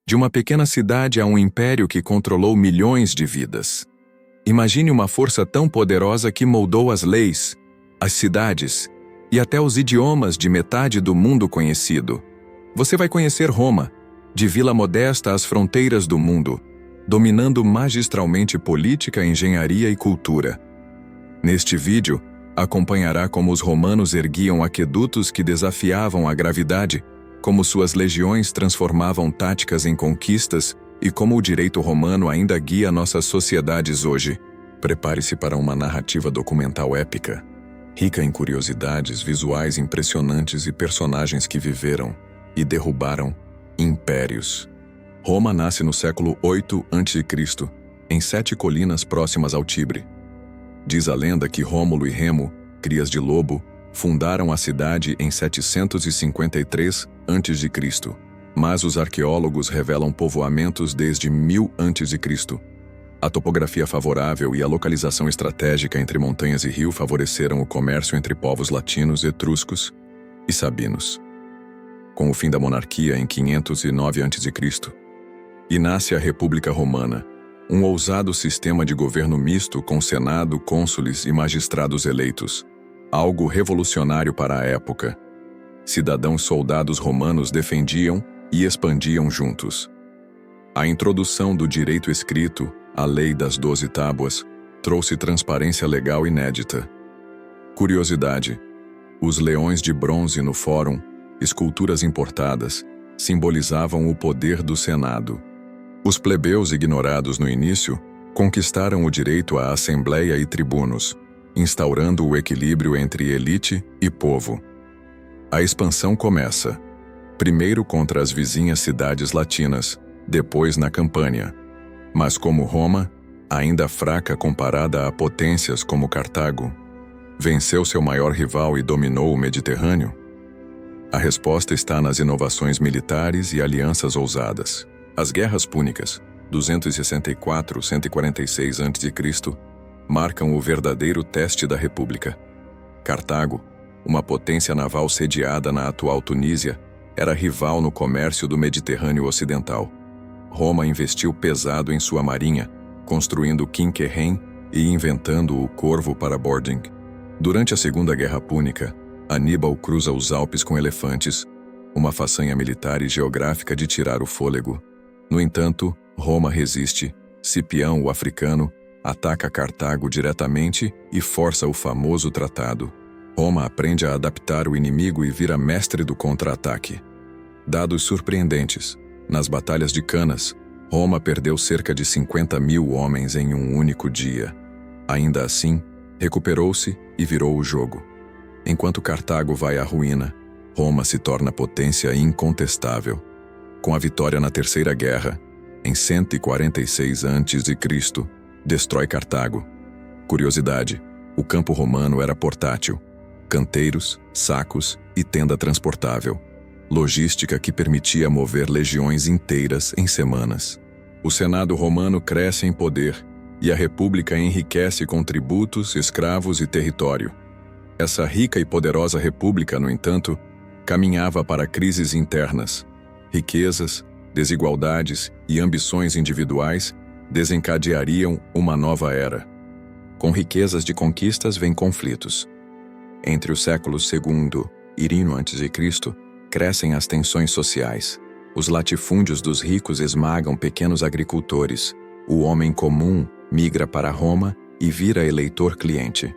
De uma pequena cidade a um império que controlou milhões de vidas. Imagine uma força tão poderosa que moldou as leis, as cidades e até os idiomas de metade do mundo conhecido. Você vai conhecer Roma, de vila modesta às fronteiras do mundo, dominando magistralmente política, engenharia e cultura. Neste vídeo, acompanhará como os romanos erguiam aquedutos que desafiavam a gravidade, como suas legiões transformavam táticas em conquistas e como o direito romano ainda guia nossas sociedades hoje. Prepare-se para uma narrativa documental épica, rica em curiosidades visuais impressionantes e personagens que viveram e derrubaram impérios. Roma nasce no século 8 a.C., em 7 colinas próximas ao Tibre. Diz a lenda que Rômulo e Remo, crias de lobo, fundaram a cidade em 753 a.C., mas os arqueólogos revelam povoamentos desde 1000 a.C. A topografia favorável e a localização estratégica entre montanhas e rio favoreceram o comércio entre povos latinos, etruscos e sabinos. Com o fim da monarquia em 509 a.C., e nasce a República Romana, um ousado sistema de governo misto com senado, cônsules e magistrados eleitos, algo revolucionário para a época. Cidadãos soldados romanos defendiam e expandiam juntos. A introdução do direito escrito, a Lei das 12 Tábuas, trouxe transparência legal inédita. Curiosidade: os leões de bronze no fórum, esculturas importadas, simbolizavam o poder do Senado. Os plebeus ignorados no início conquistaram o direito à assembleia e tribunos, instaurando o equilíbrio entre elite e povo. A expansão começa, primeiro contra as vizinhas cidades latinas, depois na Campânia. Mas como Roma, ainda fraca comparada a potências como Cartago, venceu seu maior rival e dominou o Mediterrâneo? A resposta está nas inovações militares e alianças ousadas. As guerras púnicas, 264-146 a.C., marcam o verdadeiro teste da República. Cartago, uma potência naval sediada na atual Tunísia, era rival no comércio do Mediterrâneo Ocidental. Roma investiu pesado em sua marinha, construindo o Quinquerrém e inventando o Corvo para boarding. Durante a Segunda Guerra Púnica, Aníbal cruza os Alpes com elefantes, uma façanha militar e geográfica de tirar o fôlego. No entanto, Roma resiste. Cipião, o africano, ataca Cartago diretamente e força o famoso tratado. Roma aprende a adaptar o inimigo e vira mestre do contra-ataque. Dados surpreendentes. Nas batalhas de Canas, Roma perdeu cerca de 50.000 homens em um único dia. Ainda assim, recuperou-se e virou o jogo. Enquanto Cartago vai à ruína, Roma se torna potência incontestável. Com a vitória na Terceira Guerra, em 146 a.C., destrói Cartago. Curiosidade: o campo romano era portátil, canteiros, sacos e tenda transportável, logística que permitia mover legiões inteiras em semanas. O Senado romano cresce em poder e a República enriquece com tributos, escravos e território. Essa rica e poderosa república, no entanto, caminhava para crises internas. Riquezas, desigualdades e ambições individuais desencadeariam uma nova era. Com riquezas de conquistas vem conflitos. Entre os séculos II e Irino a.C., crescem as tensões sociais. Os latifúndios dos ricos esmagam pequenos agricultores. O homem comum migra para Roma e vira eleitor cliente.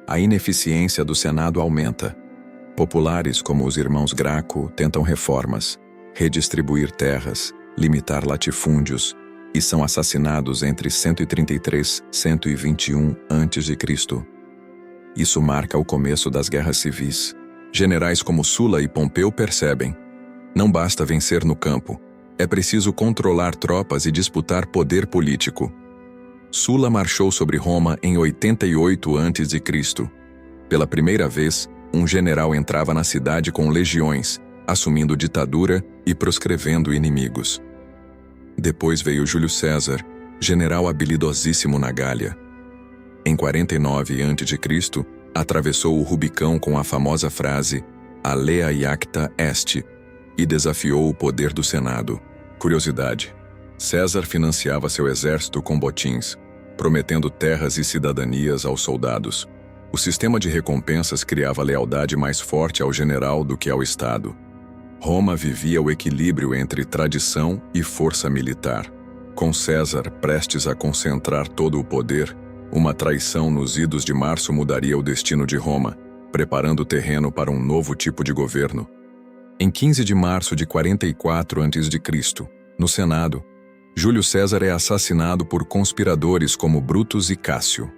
A ineficiência do Senado aumenta. Populares como os irmãos Graco tentam reformas, redistribuir terras, limitar latifúndios, e são assassinados entre 133 e 121 a.C. Isso marca o começo das guerras civis. Generais como Sula e Pompeu percebem: não basta vencer no campo, é preciso controlar tropas e disputar poder político. Sula marchou sobre Roma em 88 a.C. Pela primeira vez, um general entrava na cidade com legiões, assumindo ditadura e proscrevendo inimigos. Depois veio Júlio César, general habilidosíssimo na Gália. Em 49 a.C., atravessou o Rubicão com a famosa frase "Alea iacta est" e desafiou o poder do Senado. Curiosidade: César financiava seu exército com botins, prometendo terras e cidadanias aos soldados. O sistema de recompensas criava lealdade mais forte ao general do que ao Estado. Roma vivia o equilíbrio entre tradição e força militar. Com César prestes a concentrar todo o poder, uma traição nos idos de março mudaria o destino de Roma, preparando o terreno para um novo tipo de governo. Em 15 de março de 44 a.C., no Senado, Júlio César é assassinado por conspiradores como Brutus e Cássio.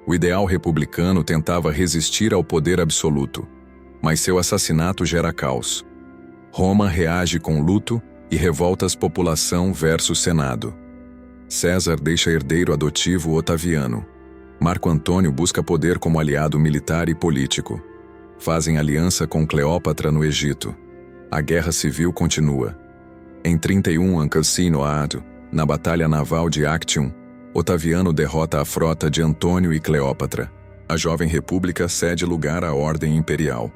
O ideal republicano tentava resistir ao poder absoluto, mas seu assassinato gera caos. Roma reage com luto e revoltas população versus Senado. César deixa herdeiro adotivo Otaviano. Marco Antônio busca poder como aliado militar e político. Fazem aliança com Cleópatra no Egito. A guerra civil continua. Em 31 a.C., na Batalha Naval de Actium, Otaviano derrota a frota de Antônio e Cleópatra. A jovem república cede lugar à ordem imperial.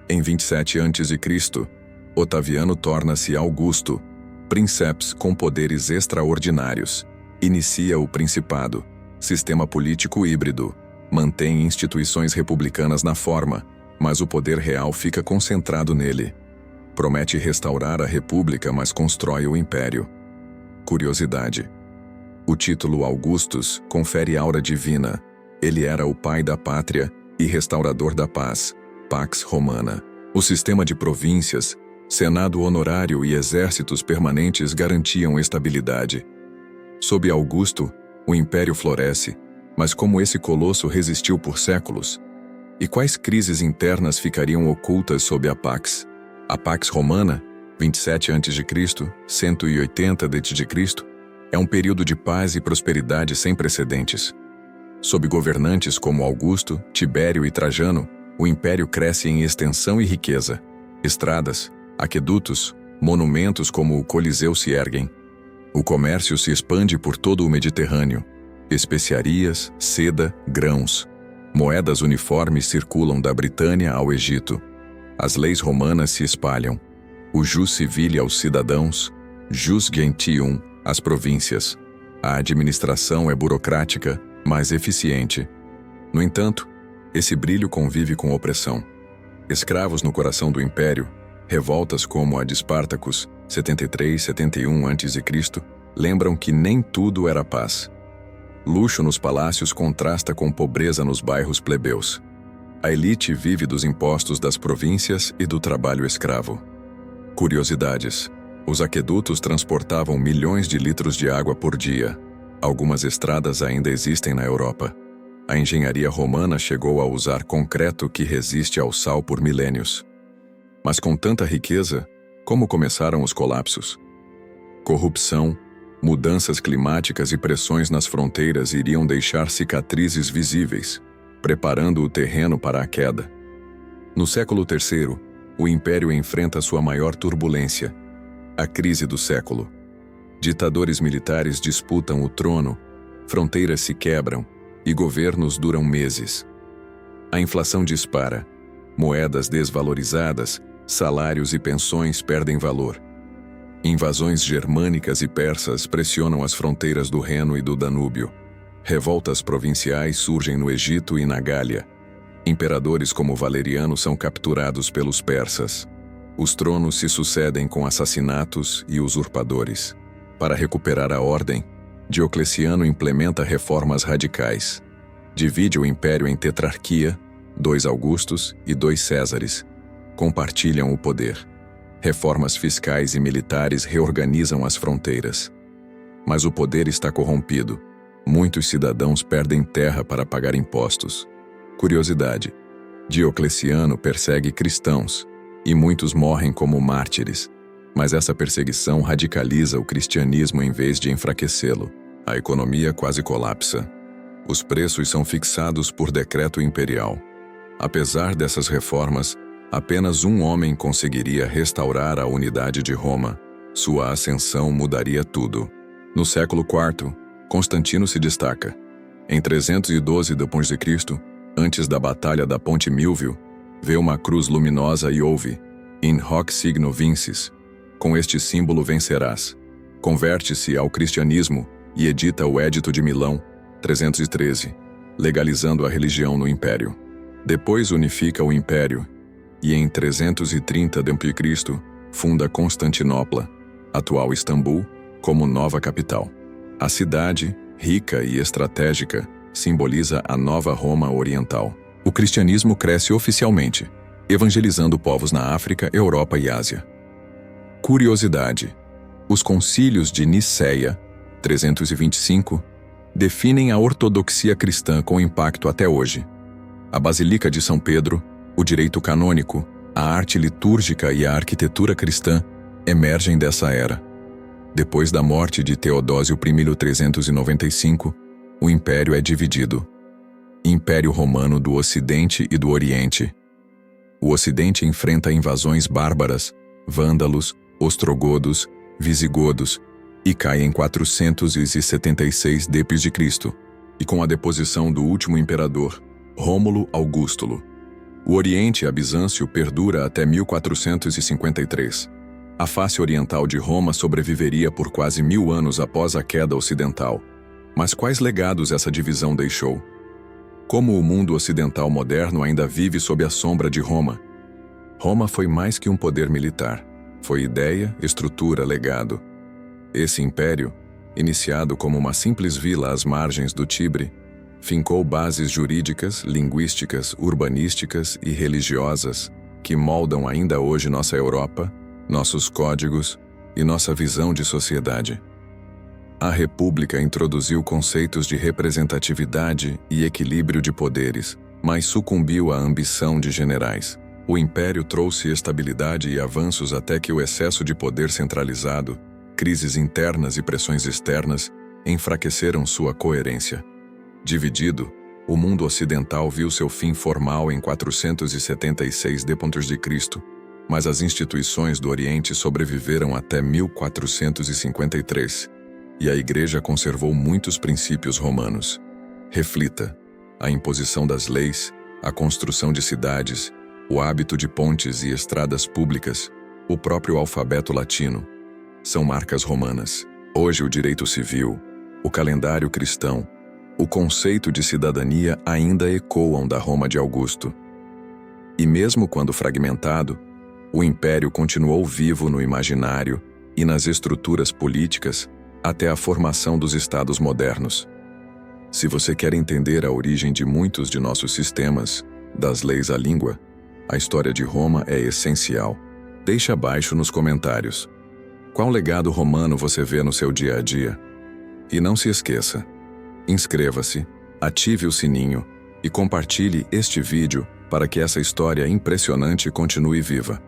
Em 27 a.C., Otaviano torna-se Augusto, princeps com poderes extraordinários. Inicia o Principado, sistema político híbrido. Mantém instituições republicanas na forma, mas o poder real fica concentrado nele. Promete restaurar a república, mas constrói o império. Curiosidade: o título Augustus confere aura divina. Ele era o pai da pátria e restaurador da paz, Pax Romana. O sistema de províncias, senado honorário e exércitos permanentes garantiam estabilidade. Sob Augusto, o império floresce, mas como esse colosso resistiu por séculos? E quais crises internas ficariam ocultas sob a Pax? A Pax Romana, 27 a.C., 180 d.C., é um período de paz e prosperidade sem precedentes. Sob governantes como Augusto, Tibério e Trajano, o império cresce em extensão e riqueza. Estradas, aquedutos, monumentos como o Coliseu se erguem. O comércio se expande por todo o Mediterrâneo. Especiarias, seda, grãos. Moedas uniformes circulam da Britânia ao Egito. As leis romanas se espalham. O jus civile aos cidadãos, jus gentium às províncias. A administração é burocrática, mas eficiente. No entanto, esse brilho convive com opressão. Escravos no coração do império, revoltas como a de Espartacus, 73-71 a.C., lembram que nem tudo era paz. Luxo nos palácios contrasta com pobreza nos bairros plebeus. A elite vive dos impostos das províncias e do trabalho escravo. Curiosidades: os aquedutos transportavam milhões de litros de água por dia. Algumas estradas ainda existem na Europa. A engenharia romana chegou a usar concreto que resiste ao sal por milênios. Mas com tanta riqueza, como começaram os colapsos? Corrupção, mudanças climáticas e pressões nas fronteiras iriam deixar cicatrizes visíveis, preparando o terreno para a queda. No século III, o império enfrenta sua maior turbulência, a crise do século. Ditadores militares disputam o trono, fronteiras se quebram e governos duram meses. A inflação dispara, moedas desvalorizadas, salários e pensões perdem valor. Invasões germânicas e persas pressionam as fronteiras do Reno e do Danúbio. Revoltas provinciais surgem no Egito e na Gália. Imperadores como Valeriano são capturados pelos persas. Os tronos se sucedem com assassinatos e usurpadores. Para recuperar a ordem, Diocleciano implementa reformas radicais. Divide o império em tetrarquia, 2 Augustos e 2 Césares. Compartilham o poder. Reformas fiscais e militares reorganizam as fronteiras. Mas o poder está corrompido. Muitos cidadãos perdem terra para pagar impostos. Curiosidade: Diocleciano persegue cristãos, e muitos morrem como mártires. Mas essa perseguição radicaliza o cristianismo em vez de enfraquecê-lo. A economia quase colapsa. Os preços são fixados por decreto imperial. Apesar dessas reformas, apenas um homem conseguiria restaurar a unidade de Roma. Sua ascensão mudaria tudo. No século IV, Constantino se destaca. Em 312 d.C., antes da Batalha da Ponte Milvio, vê uma cruz luminosa e ouve: In hoc signo vincis. Com este símbolo vencerás. Converte-se ao cristianismo e edita o Edito de Milão, 313, legalizando a religião no Império. Depois unifica o Império e em 330 d.C. funda Constantinopla, atual Istambul, como nova capital. A cidade, rica e estratégica, simboliza a nova Roma Oriental. O cristianismo cresce oficialmente, evangelizando povos na África, Europa e Ásia. Curiosidade: os concílios de Nicéia, 325, definem a ortodoxia cristã com impacto até hoje. A Basílica de São Pedro, o direito canônico, a arte litúrgica e a arquitetura cristã emergem dessa era. Depois da morte de Teodósio I, 395, o Império é dividido. Império Romano do Ocidente e do Oriente. O Ocidente enfrenta invasões bárbaras, vândalos, ostrogodos, visigodos, e cai em 476 d.C., e com a deposição do último imperador, Rômulo Augustulo. O Oriente a Bizâncio perdura até 1453. A face oriental de Roma sobreviveria por quase 1000 anos após a queda ocidental. Mas quais legados essa divisão deixou? Como o mundo ocidental moderno ainda vive sob a sombra de Roma? Roma foi mais que um poder militar. Foi ideia, estrutura, legado. Esse império, iniciado como uma simples vila às margens do Tibre, fincou bases jurídicas, linguísticas, urbanísticas e religiosas que moldam ainda hoje nossa Europa, nossos códigos e nossa visão de sociedade. A República introduziu conceitos de representatividade e equilíbrio de poderes, mas sucumbiu à ambição de generais. O Império trouxe estabilidade e avanços até que o excesso de poder centralizado, crises internas e pressões externas enfraqueceram sua coerência. Dividido, o mundo ocidental viu seu fim formal em 476 d.C., mas as instituições do Oriente sobreviveram até 1453, e a Igreja conservou muitos princípios romanos. Reflita: a imposição das leis, a construção de cidades, o hábito de pontes e estradas públicas, o próprio alfabeto latino, são marcas romanas. Hoje o direito civil, o calendário cristão, o conceito de cidadania ainda ecoam da Roma de Augusto. E mesmo quando fragmentado, o Império continuou vivo no imaginário e nas estruturas políticas até a formação dos Estados modernos. Se você quer entender a origem de muitos de nossos sistemas, das leis à língua, a história de Roma é essencial. Deixe abaixo nos comentários qual legado romano você vê no seu dia a dia. E não se esqueça: inscreva-se, ative o sininho e compartilhe este vídeo para que essa história impressionante continue viva.